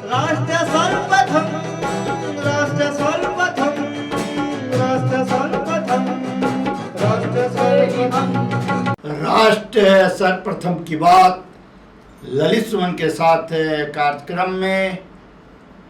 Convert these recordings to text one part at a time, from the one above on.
राष्ट्र सर्वप्रथम, राष्ट्र सर्वप्रथम, राष्ट्र सर्वप्रथम, राष्ट्र सर्वप्रथम। राष्ट्र सर्वप्रथम की बात ललित सुमन के साथ कार्यक्रम में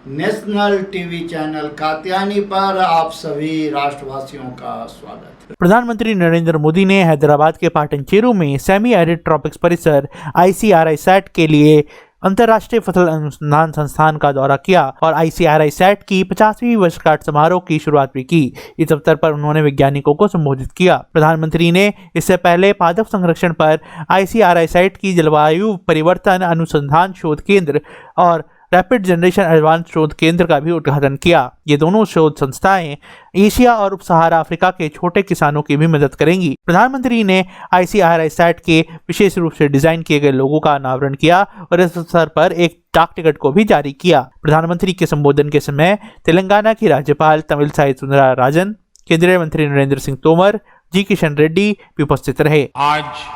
नेशनल टीवी चैनल कात्यायनी पर आप सभी राष्ट्रवासियों का स्वागत है। प्रधानमंत्री नरेंद्र मोदी ने हैदराबाद के पाटनचेरू में सेमी एरिड ट्रॉपिक्स परिसर ICRISAT के लिए अंतर्राष्ट्रीय फसल अनुसंधान संस्थान का दौरा किया और ICRISAT की 50वीं वर्षगांठ समारोह की शुरुआत भी की। इस अवसर पर उन्होंने वैज्ञानिकों को संबोधित किया। प्रधानमंत्री ने इससे पहले पादप संरक्षण पर ICRISAT की जलवायु परिवर्तन अनुसंधान शोध केंद्र और रैपिड जनरेशन एडवांस शोध केंद्र का भी उद्घाटन किया। ये दोनों शोध संस्थाएं एशिया और उप सहारा अफ्रीका के छोटे किसानों की भी मदद करेंगी। प्रधानमंत्री ने ICRISAT के विशेष रूप से डिजाइन किए गए लोगों का अनावरण किया और इस अवसर पर एक डाक टिकट को भी जारी किया। प्रधानमंत्री के संबोधन के समय तेलंगाना की राज्यपाल तमिलसाई सुंदरराजन, केंद्रीय मंत्री नरेंद्र सिंह तोमर, जी किशन रेड्डी भी उपस्थित रहे। आज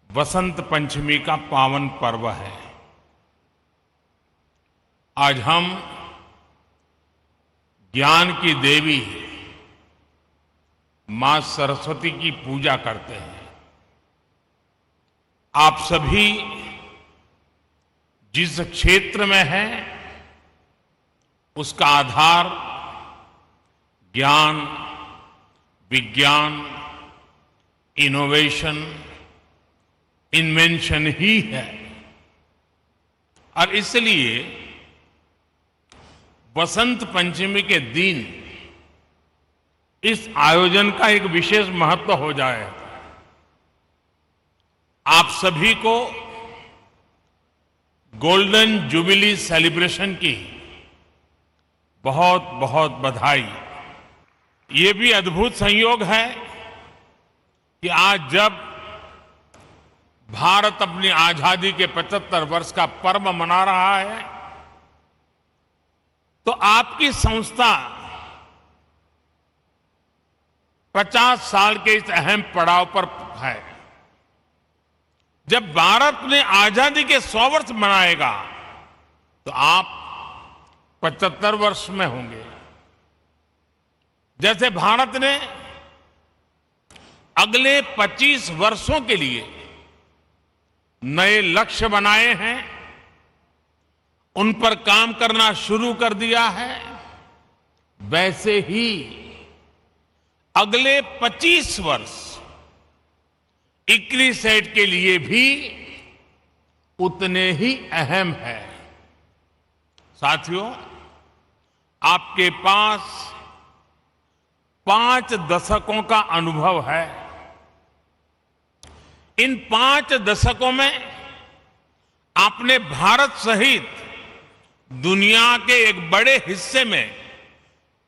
वसंत पंचमी का पावन पर्व है। आज हम ज्ञान की देवी मां सरस्वती की पूजा करते हैं। आप सभी जिस क्षेत्र में हैं उसका आधार ज्ञान, विज्ञान, इनोवेशन, इन्वेंशन ही है और इसलिए वसंत पंचमी के दिन इस आयोजन का एक विशेष महत्व हो जाए। आप सभी को गोल्डन जुबिली सेलिब्रेशन की बहुत बहुत बधाई। ये भी अद्भुत संयोग है कि आज जब भारत अपनी आजादी के 75 वर्ष का पर्व मना रहा है तो आपकी संस्था 50 साल के इस अहम पड़ाव पर है। जब भारत ने आजादी के 100 वर्ष मनाएगा तो आप 75 वर्ष में होंगे। जैसे भारत ने अगले 25 वर्षों के लिए नए लक्ष्य बनाए हैं, उन पर काम करना शुरू कर दिया है, वैसे ही अगले 25 वर्ष ICRISAT के लिए भी उतने ही अहम है। साथियों, आपके पास 5 दशकों का अनुभव है। इन 5 दशकों में आपने भारत सहित दुनिया के एक बड़े हिस्से में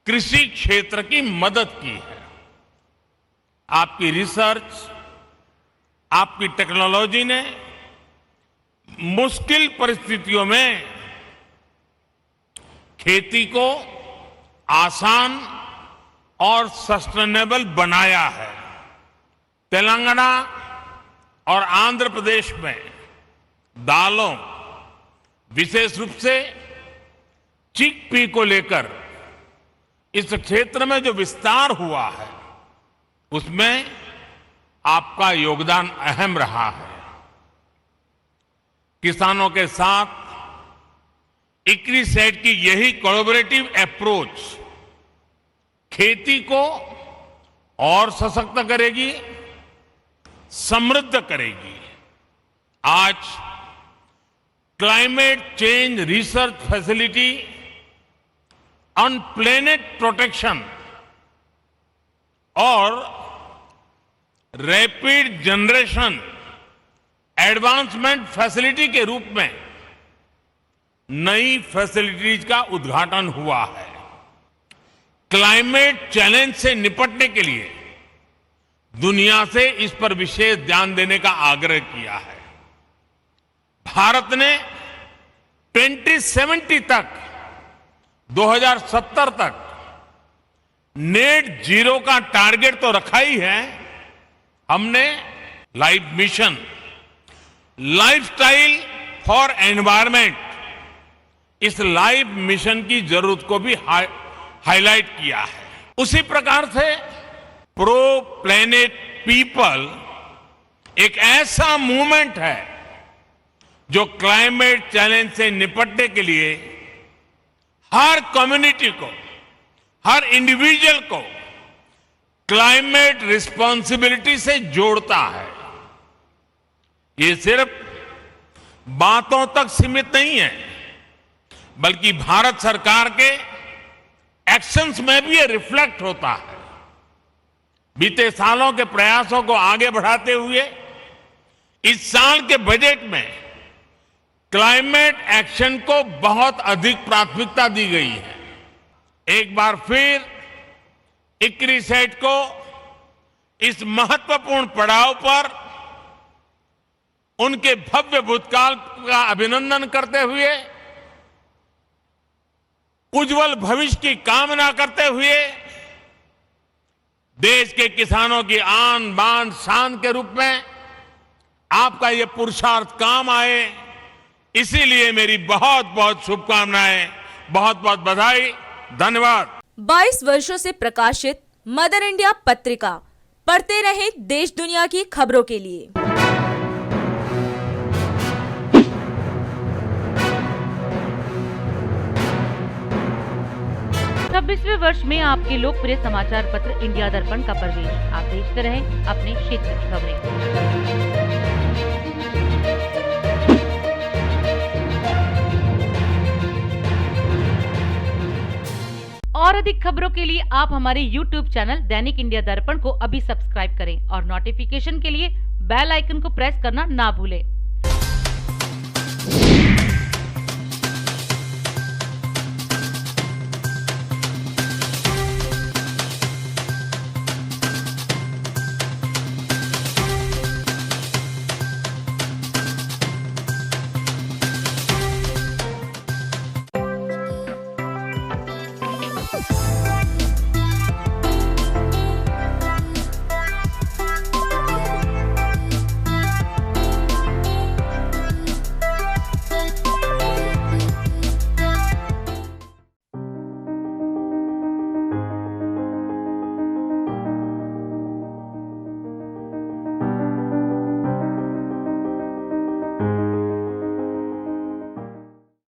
कृषि क्षेत्र की मदद की है। आपकी रिसर्च, आपकी टेक्नोलॉजी ने मुश्किल परिस्थितियों में खेती को आसान और सस्टेनेबल बनाया है। तेलंगाना और आंध्र प्रदेश में दालों, विशेष रूप से चिकपी को लेकर इस क्षेत्र में जो विस्तार हुआ है उसमें आपका योगदान अहम रहा है। किसानों के साथ ICRISAT की यही कोलैबोरेटिव अप्रोच खेती को और सशक्त करेगी, समृद्ध करेगी। आज climate change research facility on planet protection और रैपिड जनरेशन एडवांसमेंट फैसिलिटी के रूप में नई फैसिलिटीज का उद्घाटन हुआ है। क्लाइमेट चैलेंज से निपटने के लिए दुनिया से इस पर विशेष ध्यान देने का आग्रह किया है। भारत ने 2070 तक 2070 तक नेट जीरो का टारगेट तो रखा ही है। हमने life mission, lifestyle for environment इस लाइफ मिशन की जरूरत को भी हाईलाइट किया है। उसी प्रकार से प्रो प्लेनेट पीपल एक ऐसा मूवमेंट है जो क्लाइमेट चैलेंज से निपटने के लिए हर कम्युनिटी को, हर इंडिविजुअल को क्लाइमेट रिस्पॉन्सिबिलिटी से जोड़ता है। ये सिर्फ बातों तक सीमित नहीं है, बल्कि भारत सरकार के एक्शंस में भी ये रिफ्लेक्ट होता है। बीते सालों के प्रयासों को आगे बढ़ाते हुए इस साल के बजट में क्लाइमेट एक्शन को बहुत अधिक प्राथमिकता दी गई है। एक बार फिर इक्रिसैट को इस महत्वपूर्ण पड़ाव पर उनके भव्य भूतकाल का अभिनंदन करते हुए, उज्जवल भविष्य की कामना करते हुए, देश के किसानों की आन बान शान के रूप में आपका ये पुरुषार्थ काम आए, इसीलिए मेरी बहुत बहुत शुभकामनाएं, बहुत बहुत बधाई, धन्यवाद। 22 वर्षों से प्रकाशित मदर इंडिया पत्रिका, पढ़ते रहे देश दुनिया की खबरों के लिए। 26वें वर्ष में आपके लोकप्रिय समाचार पत्र इंडिया दर्पण का प्रवेश। आप देखते रहें अपने क्षेत्र की खबरें। और अधिक खबरों के लिए आप हमारे YouTube चैनल दैनिक इंडिया दर्पण को अभी सब्सक्राइब करें और नोटिफिकेशन के लिए बेल आइकन को प्रेस करना ना भूलें।